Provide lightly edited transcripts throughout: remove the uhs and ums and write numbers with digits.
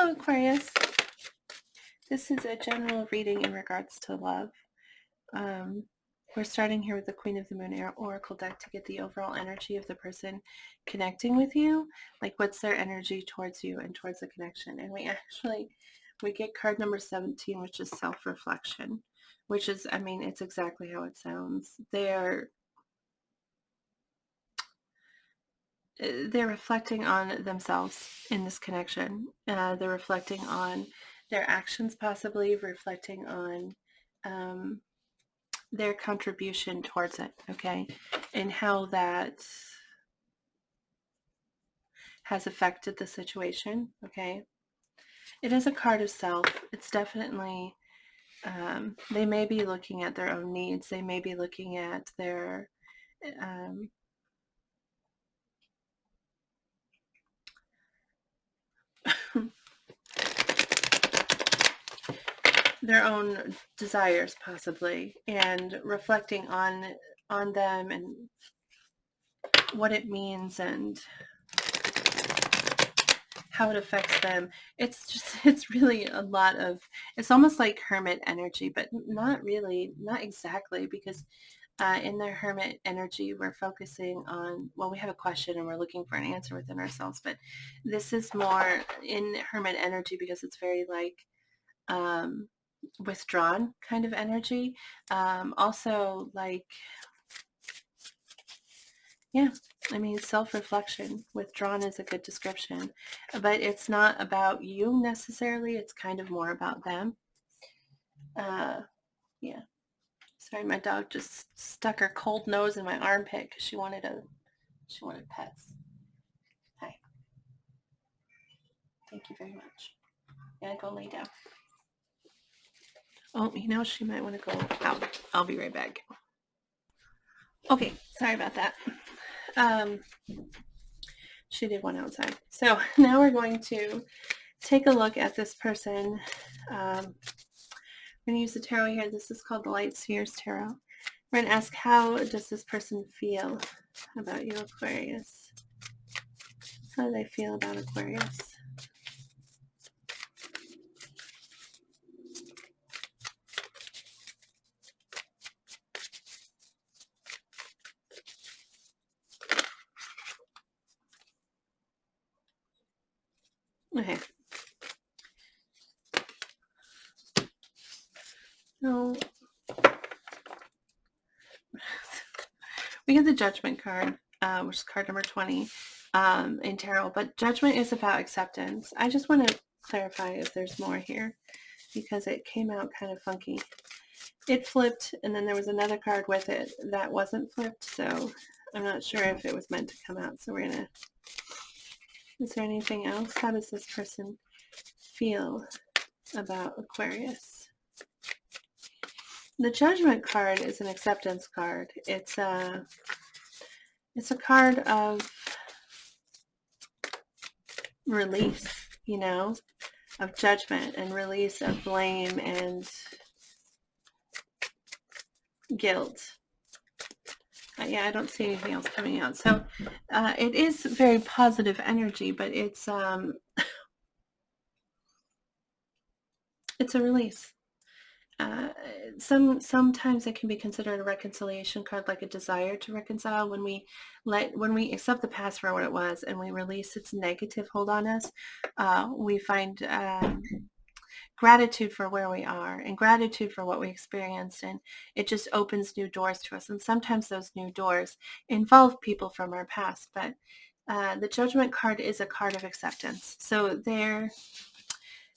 Hello, Aquarius. This is a general reading in regards to love. We're starting here with the Queen of the Moon Oracle deck to get the overall energy of the person connecting with you. Like, what's their energy towards you and towards the connection? And we get card number 17, which is self-reflection, which is, I mean, it's exactly how it sounds. They're reflecting on themselves in this connection. They're reflecting on their actions, possibly reflecting on their contribution towards it, okay, and how that has affected the situation, okay. It is a card of self. It's definitely, they may be looking at their own needs. They may be looking at their their own desires, possibly, and reflecting on them and what it means and how it affects them. It's really a lot of, it's almost like hermit energy, but not really, not exactly, because in their hermit energy, we're focusing on, well, we have a question and we're looking for an answer within ourselves, but this is more in hermit energy because it's very like withdrawn kind of energy. Also, like, yeah, I mean, self-reflection. Withdrawn is a good description, but it's not about you necessarily. It's kind of more about them. Yeah. Sorry, my dog just stuck her cold nose in my armpit because she wanted pets. Hi. Thank you very much. I'm gonna go lay down. Oh, you know, she might want to go out. I'll be right back. Okay, sorry about that. She did one outside. So now we're going to take a look at this person. I'm going to use the tarot here. This is called the Light Spheres Tarot. We're going to ask, how does this person feel about you, Aquarius? How do they feel about Aquarius? Okay. So we get the Judgment card, which is card number 20 in tarot. But Judgment is about acceptance. I just want to clarify if there's more here because it came out kind of funky. It flipped, and then there was another card with it that wasn't flipped, so I'm not sure if it was meant to come out. So we're gonna, is there anything else? How does this person feel about Aquarius? The Judgment card is an acceptance card. It's a card of release, you know, of judgment and release of blame and guilt. Yeah, I don't see anything else coming out. So it is very positive energy, but it's a release. Sometimes it can be considered a reconciliation card, like a desire to reconcile. When we accept the past for what it was and we release its negative hold on us, we find gratitude for where we are and gratitude for what we experienced, and it just opens new doors to us. And sometimes those new doors involve people from our past, but the Judgment card is a card of acceptance. So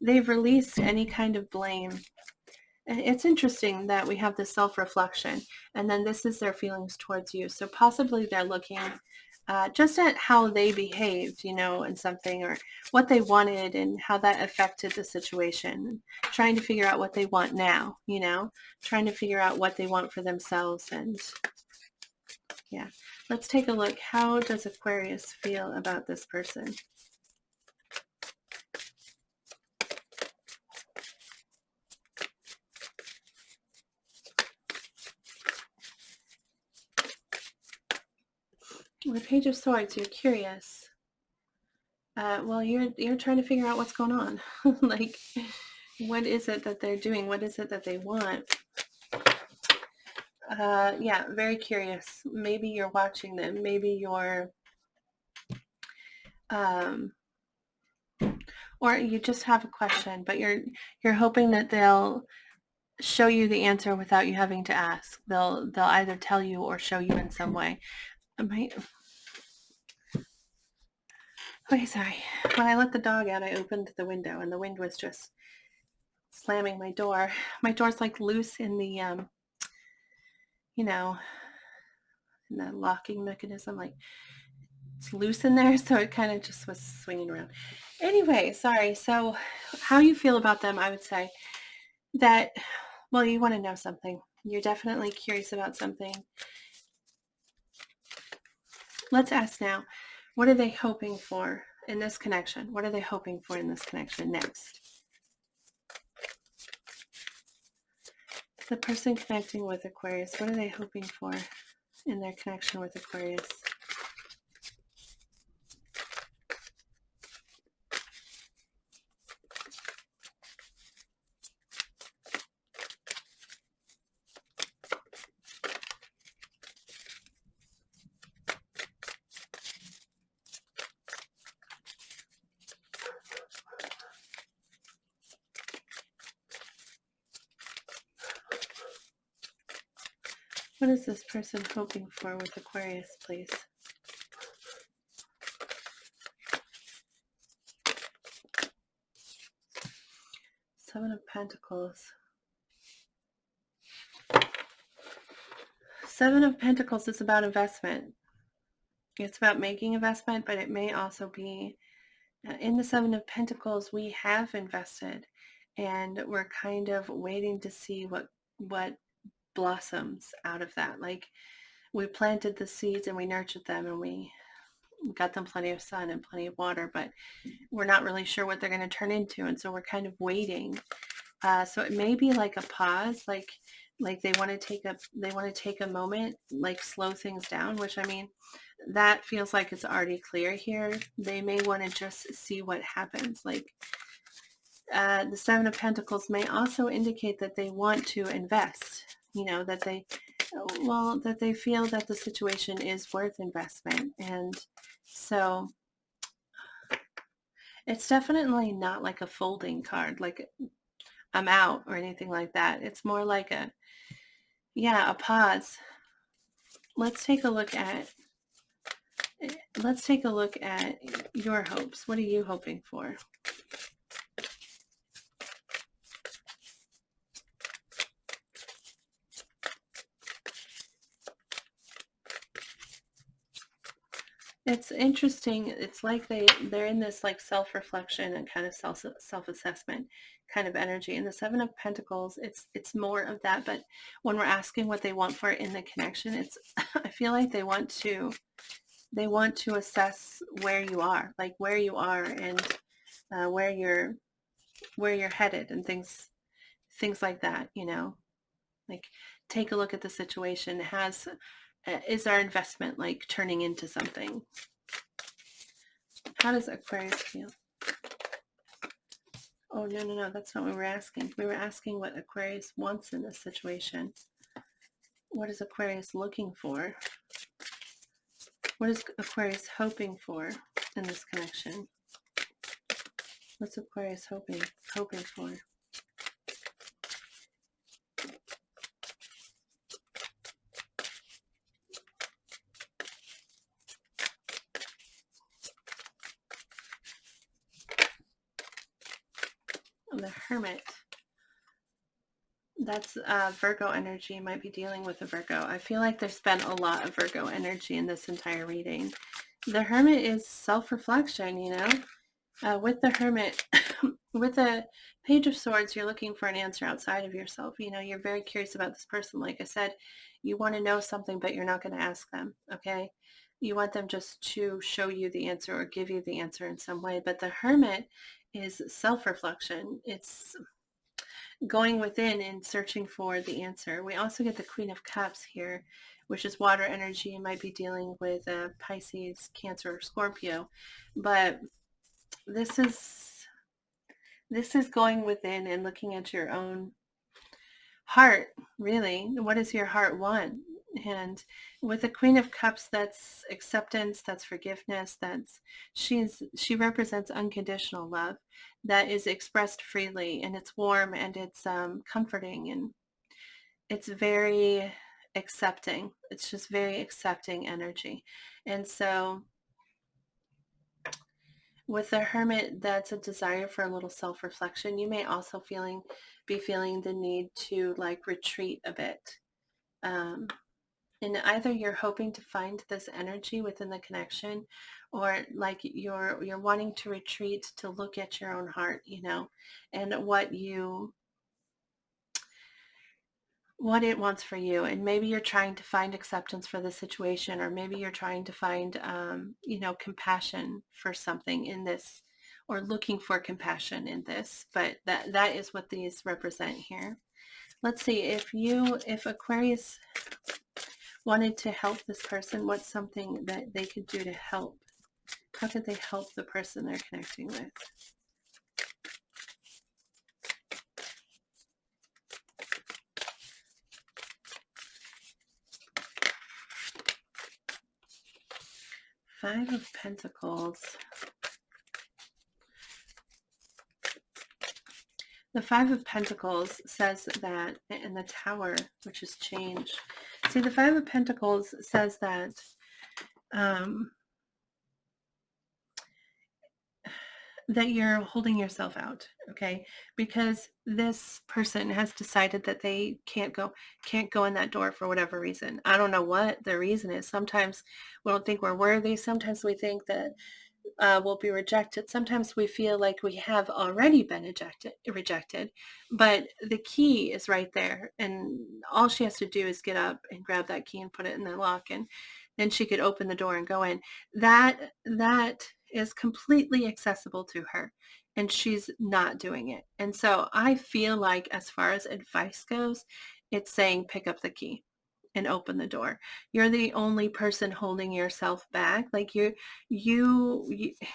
they've released any kind of blame. And it's interesting that we have this self-reflection, and then this is their feelings towards you. So possibly they're looking just at how they behaved, you know, in something, or what they wanted and how that affected the situation. Trying to figure out what they want now, you know, trying to figure out what they want for themselves. And yeah, let's take a look. How does Aquarius feel about this person? The Page of Swords, you're curious. Well, you're trying to figure out what's going on. Like, what is it that they're doing? What is it that they want? Yeah, very curious. Maybe you're watching them. Maybe you're, um, or you just have a question, but you're hoping that they'll show you the answer without you having to ask. They'll either tell you or show you in some way. Am I? Okay, sorry. When I let the dog out, I opened the window, and the wind was just slamming my door. My door's like loose in the, you know, in the locking mechanism. Like, it's loose in there, so it kind of just was swinging around. Anyway, sorry. So, how you feel about them? I would say that, well, you want to know something. You're definitely curious about something. Let's ask now, what are they hoping for in this connection? What are they hoping for in this connection next? The person connecting with Aquarius, what are they hoping for in their connection with Aquarius? What is this person hoping for with Aquarius, please? Seven of Pentacles. Seven of Pentacles is about investment. It's about making investment, but it may also be in the Seven of Pentacles, we have invested and we're kind of waiting to see what blossoms out of that. Like, we planted the seeds and we nurtured them and we got them plenty of sun and plenty of water, but we're not really sure what they're going to turn into. And so we're kind of waiting. So it may be like a pause, like they want to take a moment, like slow things down, which, I mean, that feels like it's already clear here. They may want to just see what happens. Like, the Seven of Pentacles may also indicate that they want to invest, that they feel that the situation is worth investment. And so it's definitely not like a folding card, like I'm out or anything like that. It's more like a pause. Let's take a look at your hopes. What are you hoping for? It's interesting. It's like they're in this like self-reflection and kind of self-assessment kind of energy. And the Seven of Pentacles, it's more of that. But when we're asking what they want for it in the connection, it's I feel like they want to assess where you are, and where you're headed, and things like that. Like, take a look at the situation. Is our investment like turning into something? How does Aquarius feel? Oh, no, that's not what we were asking. We were asking what Aquarius wants in this situation. What is Aquarius looking for? What is Aquarius hoping for in this connection? What's Aquarius hoping for? The Hermit. That's Virgo energy. Might be dealing with a Virgo. I feel like there's been a lot of Virgo energy in this entire reading. The Hermit is self-reflection, with the Hermit, with the Page of Swords, you're looking for an answer outside of yourself. You're very curious about this person. Like I said, you want to know something, but you're not going to ask them, okay? You want them just to show you the answer or give you the answer in some way. But the Hermit is self-reflection. It's going within and searching for the answer. We also get the Queen of Cups here, which is water energy. You might be dealing with Pisces, Cancer, or Scorpio. But this is going within and looking at your own heart, really. What does your heart want? And with the Queen of Cups, that's acceptance, that's forgiveness, she represents unconditional love that is expressed freely, and it's warm, and it's comforting, and it's very accepting. It's just very accepting energy. And so with the Hermit, that's a desire for a little self-reflection. You may also be feeling the need to like retreat a bit. Um, and either you're hoping to find this energy within the connection, or like you're wanting to retreat to look at your own heart, and what it wants for you. And maybe you're trying to find acceptance for the situation, or maybe you're trying to find, compassion for something in this, or looking for compassion in this. But that is what these represent here. Let's see, if Aquarius wanted to help this person, what's something that they could do to help? How could they help the person they're connecting with? Five of Pentacles. The Five of Pentacles says that, and the Tower, which is change. See, the Five of Pentacles says that that you're holding yourself out, okay? Because this person has decided that they can't go in that door for whatever reason. I don't know what the reason is. Sometimes we don't think we're worthy. Sometimes we think that will be rejected. Sometimes we feel like we have already been rejected, but the key is right there, and all she has to do is get up and grab that key and put it in the lock, and then she could open the door and go in. That is completely accessible to her, and she's not doing it. And so I feel like, as far as advice goes, it's saying pick up the key and open the door. You're the only person holding yourself back. Like it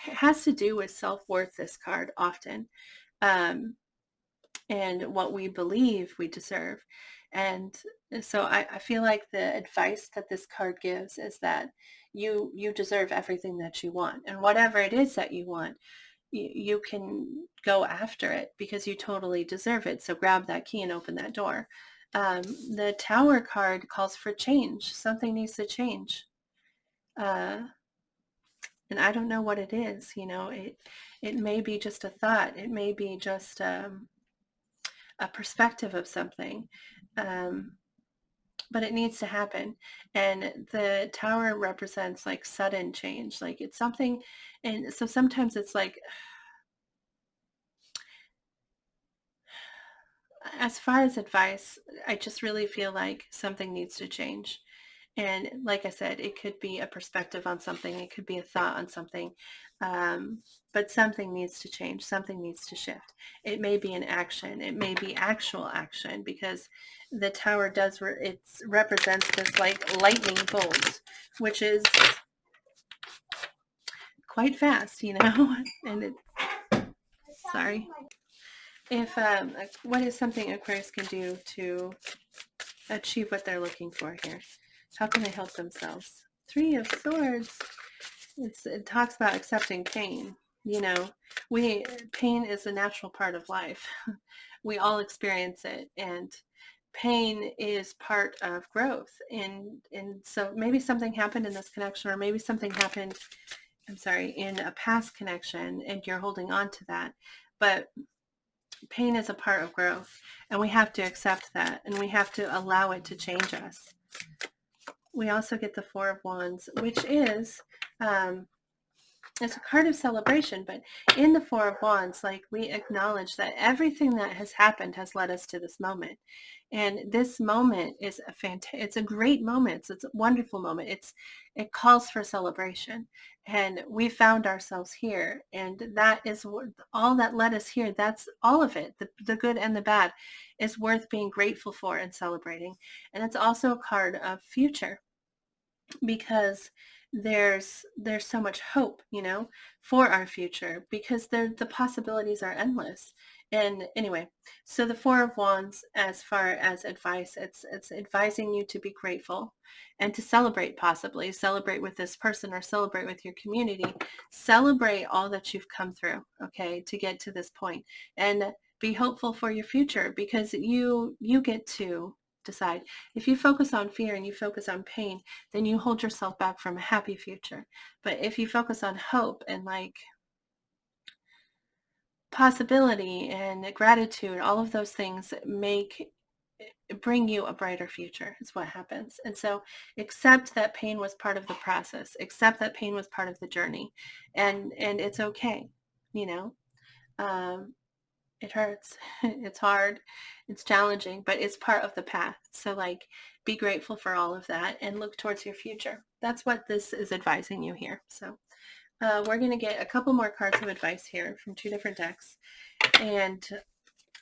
has to do with self-worth, this card often, and what we believe we deserve. And so I feel like the advice that this card gives is that you deserve everything that you want, and whatever it is that you want, you can go after it because you totally deserve it. So grab that key and open that door. The Tower card calls for change. Something needs to change. And I don't know what it is. It may be just a thought. It may be just a perspective of something. But it needs to happen. And the Tower represents like sudden change. Like it's something. And so sometimes it's like, as far as advice, I just really feel like something needs to change. And like I said, it could be a perspective on something. It could be a thought on something. But something needs to change. Something needs to shift. It may be an action. It may be actual action, because the Tower it represents this like lightning bolt, which is quite fast, and sorry. If what is something Aquarius can do to achieve what they're looking for here? How can they help themselves? Three of Swords. It talks about accepting pain. Pain is a natural part of life. We all experience it, and pain is part of growth. And so maybe something happened in this connection, or maybe something happened, in a past connection, and you're holding on to that. But pain is a part of growth, and we have to accept that, and we have to allow it to change us. We also get the Four of Wands, which is it's a card of celebration. But in the Four of Wands, like, we acknowledge that everything that has happened has led us to this moment. And this moment is it's a great moment. It's a wonderful moment. It calls for celebration. And we found ourselves here. And that is all that led us here. That's all of it. The good and the bad is worth being grateful for and celebrating. And it's also a card of future, because there's so much hope, for our future, because the possibilities are endless. And anyway, so the Four of Wands, as far as advice, it's advising you to be grateful and to celebrate, possibly celebrate with this person or celebrate with your community. Celebrate all that you've come through, okay, to get to this point, and be hopeful for your future, because you get to decide. If you focus on fear and you focus on pain, then you hold yourself back from a happy future. But if you focus on hope and like possibility and gratitude, all of those things bring you a brighter future, is what happens. And so accept that pain was part of the process, accept that pain was part of the journey, and it's okay. you know um, it hurts. It's hard, it's challenging, but it's part of the path. So like, be grateful for all of that and look towards your future. That's what this is advising you here. So we're going to get a couple more cards of advice here from two different decks. And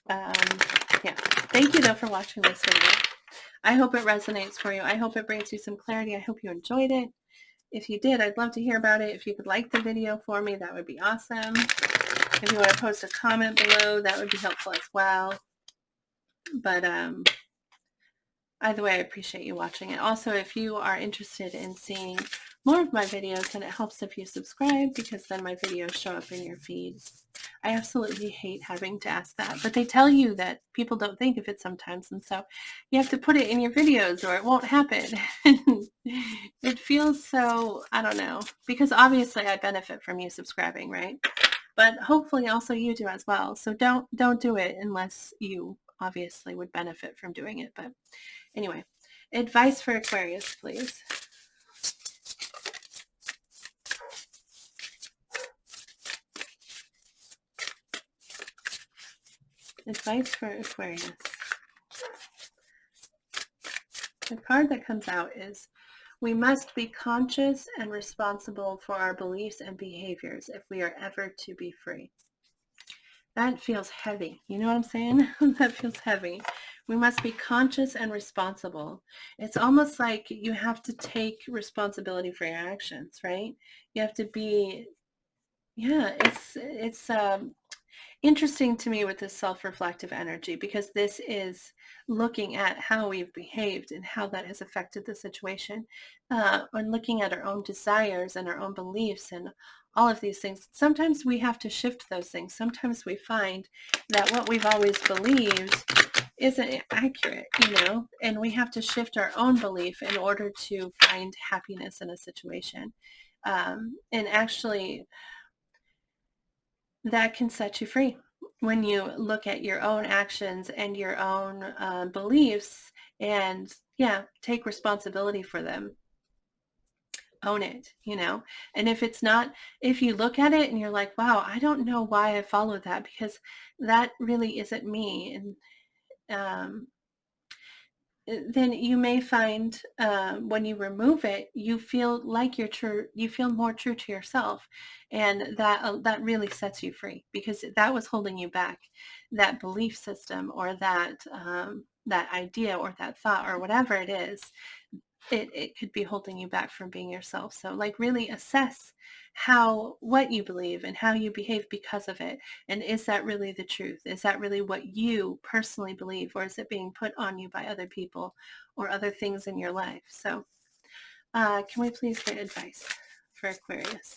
yeah, thank you though for watching this video. I hope it resonates for you. I hope it brings you some clarity. I hope you enjoyed it. If you did, I'd love to hear about it. If you could like the video for me, that would be awesome. If you want to post a comment below, that would be helpful as well. But either way, I appreciate you watching it. Also, if you are interested in seeing more of my videos, then it helps if you subscribe, because then my videos show up in your feed. I absolutely hate having to ask that, but they tell you that people don't think of it sometimes, and so you have to put it in your videos or it won't happen. It feels so, I don't know, because obviously I benefit from you subscribing, right? But hopefully also you do as well. So don't do it unless you obviously would benefit from doing it. But anyway, advice for Aquarius, please. Advice for Aquarius. The card that comes out is, we must be conscious and responsible for our beliefs and behaviors if we are ever to be free. That feels heavy. You know what I'm saying? That feels heavy. We must be conscious and responsible. It's almost like you have to take responsibility for your actions, right? You have to be, yeah, it's interesting to me with this self-reflective energy, because this is looking at how we've behaved and how that has affected the situation, and looking at our own desires and our own beliefs and all of these things. Sometimes we have to shift those things. Sometimes we find that what we've always believed isn't accurate, and we have to shift our own belief in order to find happiness in a situation. And actually, that can set you free when you look at your own actions and your own beliefs, and take responsibility for them. Own it, and if you look at it and you're like, wow, I don't know why I followed that, because that really isn't me, and then you may find when you remove it, you feel like you're true. You feel more true to yourself, and that really sets you free, because that was holding you back. That belief system, or that idea, or that thought, or whatever it is, it could be holding you back from being yourself. So like, really assess what you believe and how you behave because of it. And is that really the truth? Is that really what you personally believe, or is it being put on you by other people or other things in your life? So can we please get advice for Aquarius?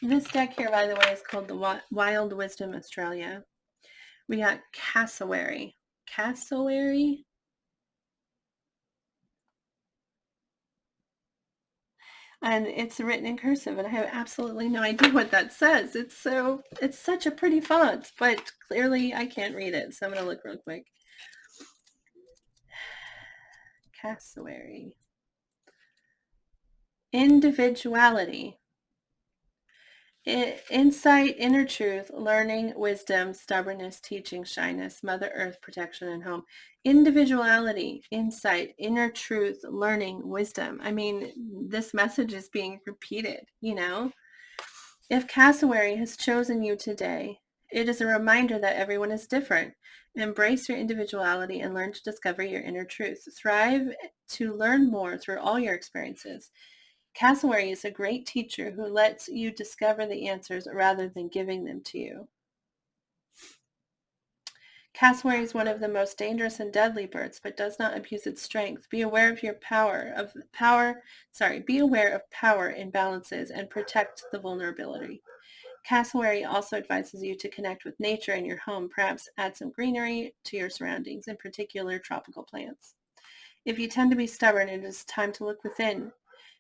This deck here, by the way, is called the Wild Wisdom Australia. We got Cassowary. Cassowary? And it's written in cursive, and I have absolutely no idea what that says. It's such a pretty font, but clearly I can't read it, so I'm going to look real quick. Cassowary. Individuality. Insight, inner truth, learning, wisdom, stubbornness, teaching, shyness, Mother Earth, protection, and home. Individuality, insight, inner truth, learning, wisdom. I mean, this message is being repeated, If cassowary has chosen you today, it is a reminder that everyone is different. Embrace your individuality and learn to discover your inner truth. Thrive to learn more through all your experiences. Cassowary is a great teacher who lets you discover the answers rather than giving them to you. Cassowary is one of the most dangerous and deadly birds, but does not abuse its strength. Be aware of be aware of power imbalances and protect the vulnerability. Cassowary also advises you to connect with nature in your home, perhaps add some greenery to your surroundings, in particular tropical plants. If you tend to be stubborn, it is time to look within.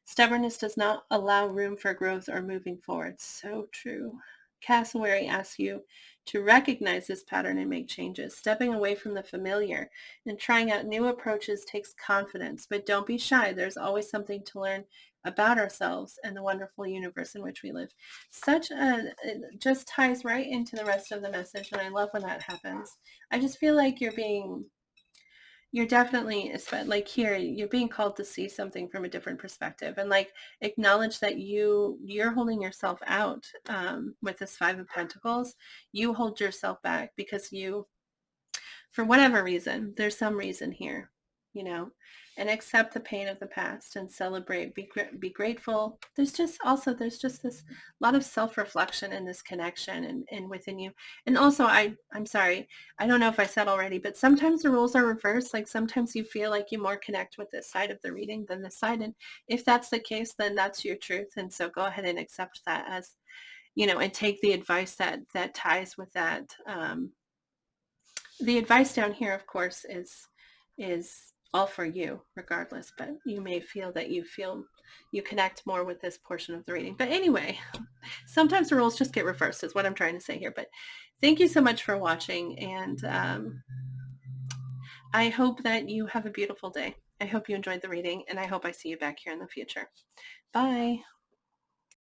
Stubbornness does not allow room for growth or moving forward. So true. Cassowary asks you to recognize this pattern and make changes. Stepping away from the familiar and trying out new approaches takes confidence, but don't be shy. There's always something to learn about ourselves and the wonderful universe in which we live. It just ties right into the rest of the message, and I love when that happens. I just feel like you're definitely, like here, you're being called to see something from a different perspective, and like acknowledge that you're holding yourself out with this Five of Pentacles. You hold yourself back because for whatever reason, there's some reason here, you know, and accept the pain of the past and celebrate, be grateful. There's just this lot of self-reflection in this connection and within you. And also, I'm sorry, I don't know if I said already, but sometimes the roles are reversed. Like sometimes you feel like you more connect with this side of the reading than this side. And if that's the case, then that's your truth. And so go ahead and accept that as, and take the advice that ties with that. The advice down here, of course, is all for you regardless, but you may feel that you connect more with this portion of the reading. But anyway, sometimes the roles just get reversed is what I'm trying to say here. But thank you so much for watching, and I hope that you have a beautiful day. I hope you enjoyed the reading, and I hope I see you back here in the future. Bye.